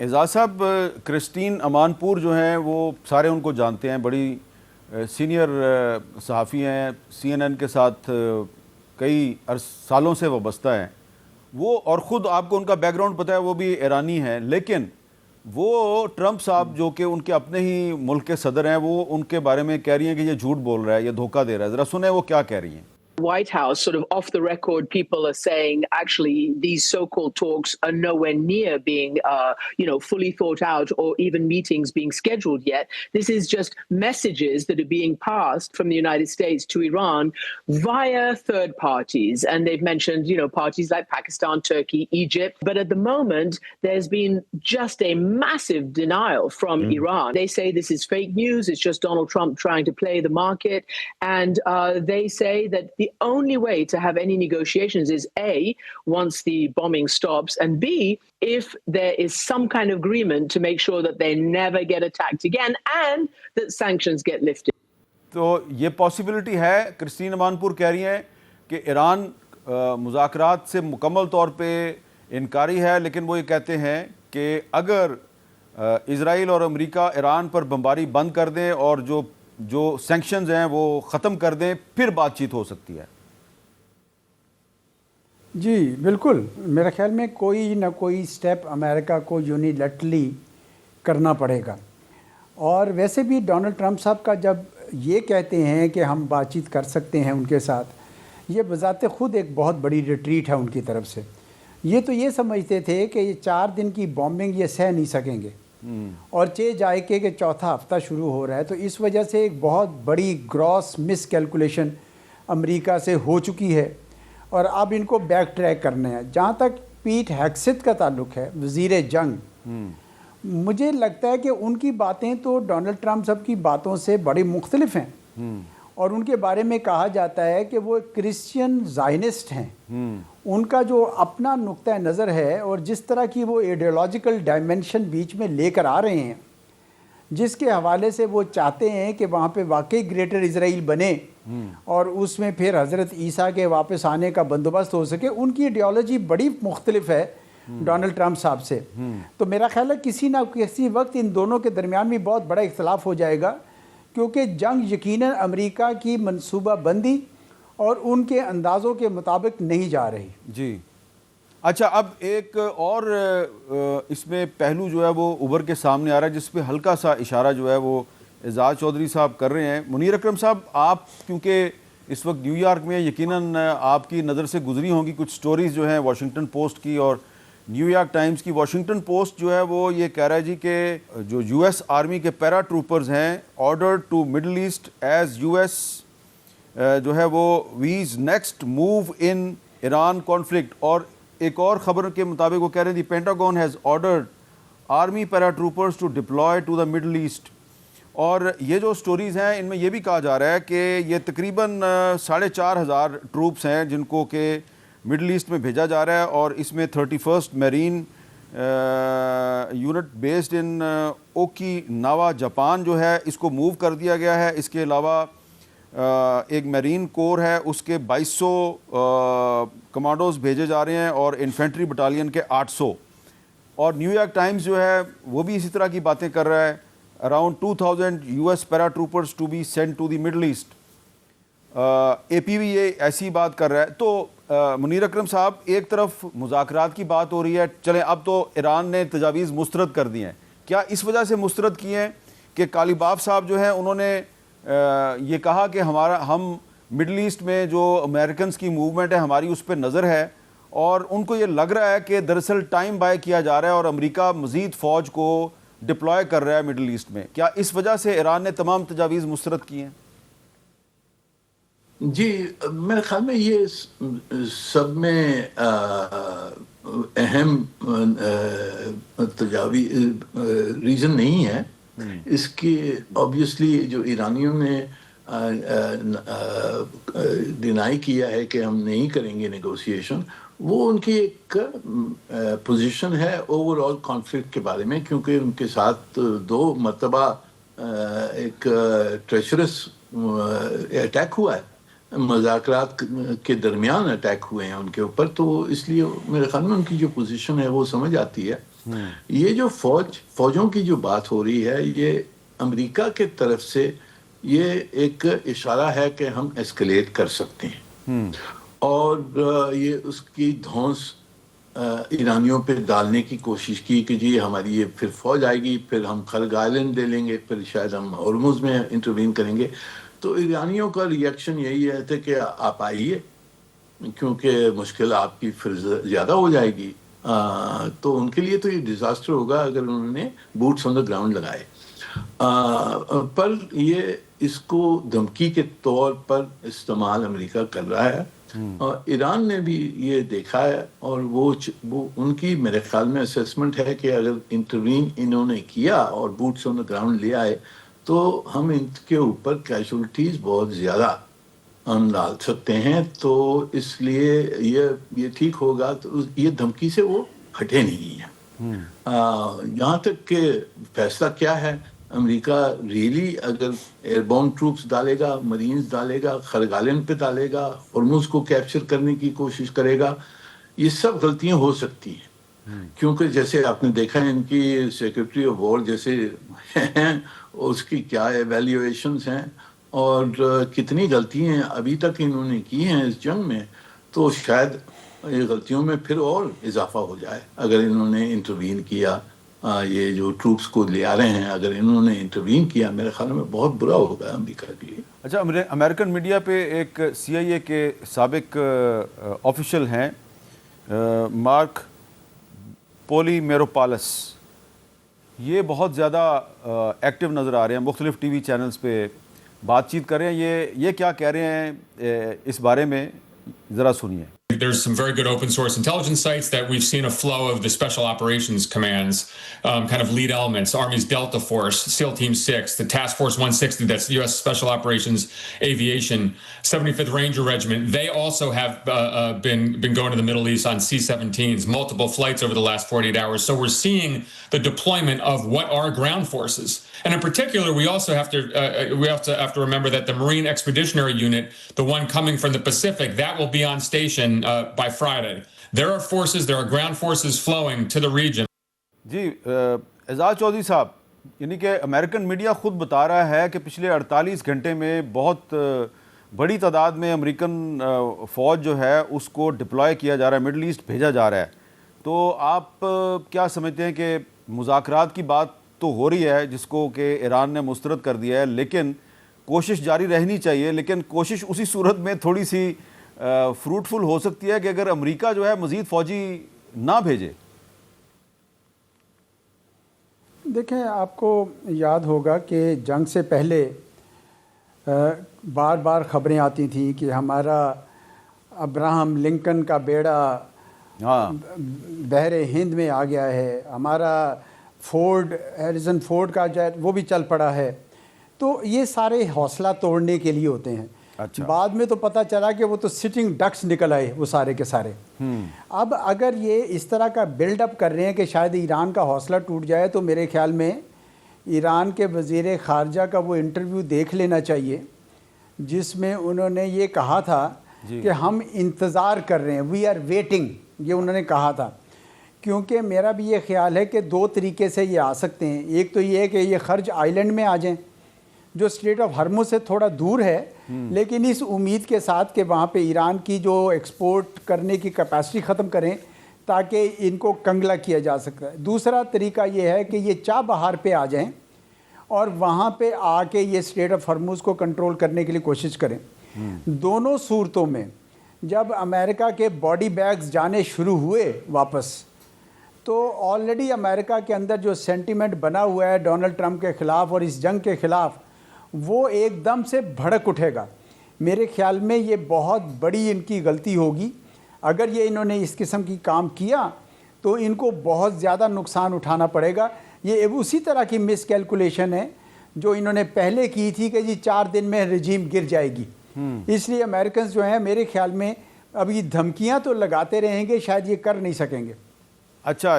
اعزاز صاحب، کرسٹین امان پور جو ہیں وہ سارے ان کو جانتے ہیں، بڑی سینئر صحافی ہیں، سی این این کے ساتھ کئی سالوں سے وابستہ ہیں وہ، اور خود آپ کو ان کا بیک گراؤنڈ پتہ ہے، وہ بھی ایرانی ہیں، لیکن وہ ٹرمپ صاحب جو کہ ان کے اپنے ہی ملک کے صدر ہیں، وہ ان کے بارے میں کہہ رہی ہیں کہ یہ جھوٹ بول رہا ہے، یہ دھوکہ دے رہا ہے۔ ذرا سنیں وہ کیا کہہ رہی ہیں۔ White House, sort of off the record, people are saying actually these so-called talks are nowhere near being, fully thought out or even meetings being scheduled yet. This is just messages that are being passed from the United States to Iran via third parties. And they've mentioned, parties like Pakistan, Turkey, Egypt. But at the moment, there's been just a massive denial from Iran. They say this is fake news. It's just Donald Trump trying to play the market. And they say that the only way to have any negotiations is A, once the bombing stops, and B, if there is some kind of agreement to make sure that they never get attacked again and that sanctions get lifted. تو یہ possibility ہے، Christine امان پور کہہ رہی ہیں کہ ایران مذاکرات سے مکمل طور پہ انکاری ہے، لیکن وہ یہ کہتے ہیں کہ اگر اسرائیل اور امریکہ ایران پر بمباری بند کر دیں اور جو سینکشنز ہیں وہ ختم کر دیں، پھر بات چیت ہو سکتی ہے۔ جی بالکل، میرے خیال میں کوئی نہ کوئی سٹیپ امریکہ کو یونیلیٹرلی کرنا پڑے گا۔ اور ویسے بھی ڈونلڈ ٹرمپ صاحب کا جب یہ کہتے ہیں کہ ہم بات چیت کر سکتے ہیں ان کے ساتھ، یہ بذات خود ایک بہت بڑی ریٹریٹ ہے ان کی طرف سے۔ یہ تو یہ سمجھتے تھے کہ یہ 4 دن کی بومبنگ یہ سہ نہیں سکیں گے، اور جائے کہ چوتھا ہفتہ شروع ہو رہا ہے، تو اس وجہ سے ایک بہت بڑی گراس مس کیلکولیشن امریکہ سے ہو چکی ہے، اور اب ان کو بیک ٹریک کرنا ہے۔ جہاں تک پیٹ ہیگسیت کا تعلق ہے، وزیر جنگ، مجھے لگتا ہے کہ ان کی باتیں تو ڈونلڈ ٹرمپ صاحب کی باتوں سے بڑی مختلف ہیں، اور ان کے بارے میں کہا جاتا ہے کہ وہ کرسچین زائنسٹ ہیں۔ ان کا جو اپنا نقطہ نظر ہے اور جس طرح کی وہ ایڈیولوجیکل ڈائمنشن بیچ میں لے کر آ رہے ہیں، جس کے حوالے سے وہ چاہتے ہیں کہ وہاں پہ واقعی گریٹر اسرائیل بنے اور اس میں پھر حضرت عیسیٰ کے واپس آنے کا بندوبست ہو سکے، ان کی ایڈیولوجی بڑی مختلف ہے ڈونلڈ ٹرمپ صاحب سے۔ تو میرا خیال ہے کسی نہ کسی وقت ان دونوں کے درمیان بھی بہت بڑا اختلاف ہو جائے گا، کیونکہ جنگ یقیناً امریکہ کی منصوبہ بندی اور ان کے اندازوں کے مطابق نہیں جا رہی۔ جی اچھا، اب ایک اور اس میں پہلو جو ہے وہ ابھر کے سامنے آ رہا ہے، جس پہ ہلکا سا اشارہ جو ہے وہ اعزاز چودھری صاحب کر رہے ہیں۔ منیر اکرم صاحب، آپ کیونکہ اس وقت نیو یارک میں، یقیناً آپ کی نظر سے گزری ہوں گی کچھ سٹوریز جو ہیں واشنگٹن پوسٹ کی اور نیو یارک ٹائمز کی۔ واشنگٹن پوسٹ جو ہے وہ یہ کہہ رہا ہے جی کہ جو یو ایس آرمی کے پیرا ٹروپرز ہیں، order to middle east as U S جو ہے وہ weighs next move in Iran conflict. اور ایک اور خبر کے مطابق وہ کہہ رہے ہیں the Pentagon has ordered army paratroopers to deploy to the middle east. اور یہ جو سٹوریز ہیں ان میں یہ بھی کہا جا رہا ہے کہ یہ تقریباً 4,500 ٹروپس ہیں جن کو کہ مڈل ایسٹ میں بھیجا جا رہا ہے، اور اس میں 31st marine unit based in Okinawa Japan جو ہے اس کو موو کر دیا گیا ہے۔ اس کے علاوہ ایک میرین کور ہے، اس کے 2200 کمانڈوز بھیجے جا رہے ہیں، اور انفینٹری بٹالین کے 800۔ اور نیو یارک ٹائمز جو ہے وہ بھی اسی طرح کی باتیں کر رہا ہے، around 2000 U S paratroopers to be send to the middle east. A P بھی یہ ایسی بات کر رہا ہے۔ تو منیر اکرم صاحب، ایک طرف مذاکرات کی بات ہو رہی ہے، چلیں اب تو ایران نے تجاویز مسترد کر دی ہیں، کیا اس وجہ سے مسترد کی ہیں کہ قالیباف صاحب جو ہیں انہوں نے یہ کہا کہ ہم مڈل ایسٹ میں جو امریکنز کی موومنٹ ہے ہماری اس پہ نظر ہے، اور ان کو یہ لگ رہا ہے کہ دراصل ٹائم بائی کیا جا رہا ہے اور امریکہ مزید فوج کو ڈپلوائے کر رہا ہے مڈل ایسٹ میں، کیا اس وجہ سے ایران نے تمام تجاویز مسترد کی ہیں؟ جی میرے خیال میں یہ سب میں اہم ریزن نہیں ہے اس کی۔ آبویسلی جو ایرانیوں نے ڈینائی کیا ہے کہ ہم نہیں کریں گے نیگوسیشن، وہ ان کی ایک پوزیشن ہے اوور آل کانفلکٹ کے بارے میں، کیونکہ ان کے ساتھ 2 مرتبہ ایک ٹریچرس اٹیک ہوا ہے، مذاکرات کے درمیان اٹیک ہوئے ہیں ان کے اوپر، تو اس لیے میرے خیال میں ان کی جو پوزیشن ہے وہ سمجھ آتی ہے۔ یہ جو فوجوں کی جو بات ہو رہی ہے یہ امریکہ کے طرف سے یہ ایک اشارہ ہے کہ ہم ایسکلیٹ کر سکتے ہیں، اور یہ اس کی دھونس ایرانیوں پہ ڈالنے کی کوشش کی کہ جی ہماری یہ پھر فوج آئے گی، پھر ہم خرگ آئلینڈ لے لیں گے، پھر شاید ہم ہرمز میں انٹروین کریں گے. تو ایرانیوں کا ریئیکشن یہی ہے کہ آپ آئیے، کیونکہ مشکل آپ کی پھر زیادہ ہو جائے گی. تو ان کے لیے تو یہ ڈیزاسٹر ہوگا اگر انہوں نے بوٹس آن دا گراؤنڈ لگائے. پر یہ اس کو دھمکی کے طور پر استعمال امریکہ کر رہا ہے، اور ایران نے بھی یہ دیکھا ہے، اور وہ ان کی میرے خیال میں اسیسمنٹ ہے کہ اگر انٹروین انہوں نے کیا اور بوٹس آن دا گراؤنڈ لے آئے تو ہم ان کے اوپر کیجولٹیز بہت زیادہ ہم ڈال سکتے ہیں. تو اس لیے یہ ٹھیک ہوگا. تو یہ دھمکی سے وہ ہٹے نہیں ہیں. یہاں تک کہ فیصلہ کیا ہے، امریکہ ریلی اگر ایئر بون ٹروپس ڈالے گا، مرینز ڈالے گا، خرگ آئلینڈ پہ ڈالے گا، ہرمز کو کیپچر کرنے کی کوشش کرے گا، یہ سب غلطیاں ہو سکتی ہیں. کیونکہ جیسے آپ نے دیکھا ہے ان کی سیکرٹری آف وار جیسے ہیں، اس کی کیا ایویلیویشنز ہیں اور کتنی غلطیاں ابھی تک انہوں نے کی ہیں اس جنگ میں. تو شاید یہ غلطیوں میں پھر اور اضافہ ہو جائے اگر انہوں نے انٹروین کیا. یہ جو ٹروپس کو لے آ رہے ہیں اگر انہوں نے انٹروین کیا، میرے خیال میں بہت برا ہوگا امریکہ کے لیے. اچھا، امریکن میڈیا پہ ایک CIA کے سابق آفیشل ہیں مارک پولی میروپالس، یہ بہت زیادہ ایکٹیو نظر آ رہے ہیں، مختلف ٹی وی چینلز پہ بات چیت کر رہے ہیں. یہ کیا کہہ رہے ہیں اس بارے میں، ذرا سنیے. There's some very good open source intelligence sites that we've seen a flow of the special operations commands, kind of lead elements, Army's Delta Force, SEAL Team 6, the Task Force 160, that's U.S. Special Operations Aviation, 75th Ranger Regiment. They also have been going to the Middle East on C-17s, multiple flights over the last 48 hours. So we're seeing the deployment of what are ground forces. And in particular, we also have to remember that the Marine Expeditionary Unit, the one coming from the Pacific, that will be on station by Friday. There are forces, there are ground forces flowing to the region. جی اعزاز چودھری صاحب، یعنی کہ American media خود بتا رہا ہے کہ پچھلے 48 گھنٹے میں بہت بڑی تعداد میں امریکن فوج جو ہے اس کو ڈپلوائے کیا جا رہا ہے، مڈل ایسٹ بھیجا جا رہا ہے. تو آپ کیا سمجھتے ہیں کہ مذاکرات کی بات تو ہو رہی ہے جس کو کہ ایران نے مسترد کر دیا ہے، لیکن کوشش جاری رہنی چاہیے، لیکن کوشش اسی صورت میں تھوڑی سی فروٹفل ہو سکتی ہے کہ اگر امریکہ جو ہے مزید فوجی نہ بھیجے؟ دیکھیں، آپ کو یاد ہوگا کہ جنگ سے پہلے بار بار خبریں آتی تھیں کہ ہمارا ابراہم لنکن کا بیڑا بحر ہند میں آ گیا ہے، ہمارا ہیریسن فورڈ کا جو ہے وہ بھی چل پڑا ہے. تو یہ سارے حوصلہ توڑنے کے لیے ہوتے ہیں. بعد میں تو پتہ چلا کہ وہ تو سٹنگ ڈکس نکل آئے وہ سارے کے سارے. اب اگر یہ اس طرح کا بلڈ اپ کر رہے ہیں کہ شاید ایران کا حوصلہ ٹوٹ جائے، تو میرے خیال میں ایران کے وزیر خارجہ کا وہ انٹرویو دیکھ لینا چاہیے جس میں انہوں نے یہ کہا تھا کہ ہم انتظار کر رہے ہیں، وی آر ویٹنگ، یہ انہوں نے کہا تھا. کیونکہ میرا بھی یہ خیال ہے کہ دو طریقے سے یہ آ سکتے ہیں. ایک تو یہ ہے کہ یہ خرج آئلینڈ میں آ جائیں جو اسٹریٹ آف ہرمز سے تھوڑا دور ہے، لیکن اس امید کے ساتھ کہ وہاں پہ ایران کی جو ایکسپورٹ کرنے کی کیپیسٹی ختم کریں تاکہ ان کو کنگلا کیا جا سکتا ہے. دوسرا طریقہ یہ ہے کہ یہ چاہ بہار پہ آ جائیں اور وہاں پہ آ کے یہ اسٹریٹ آف ہرمز کو کنٹرول کرنے کے لیے کوشش کریں. دونوں صورتوں میں جب امریکہ کے باڈی بیگز جانے شروع ہوئے واپس، تو آلریڈی امریکہ کے اندر جو سینٹیمنٹ بنا ہوا ہے ڈونلڈ ٹرمپ کے خلاف اور اس جنگ کے خلاف، وہ ایک دم سے بھڑک اٹھے گا. میرے خیال میں یہ بہت بڑی ان کی غلطی ہوگی. اگر یہ انہوں نے اس قسم کی کام کیا تو ان کو بہت زیادہ نقصان اٹھانا پڑے گا. یہ اسی طرح کی مس کیلکولیشن ہے جو انہوں نے پہلے کی تھی کہ جی 4 دن میں رجیم گر جائے گی. اس لیے امریکنز جو ہیں میرے خیال میں اب یہ دھمکیاں تو لگاتے رہیں گے، شاید یہ کر نہیں سکیں گے. اچھا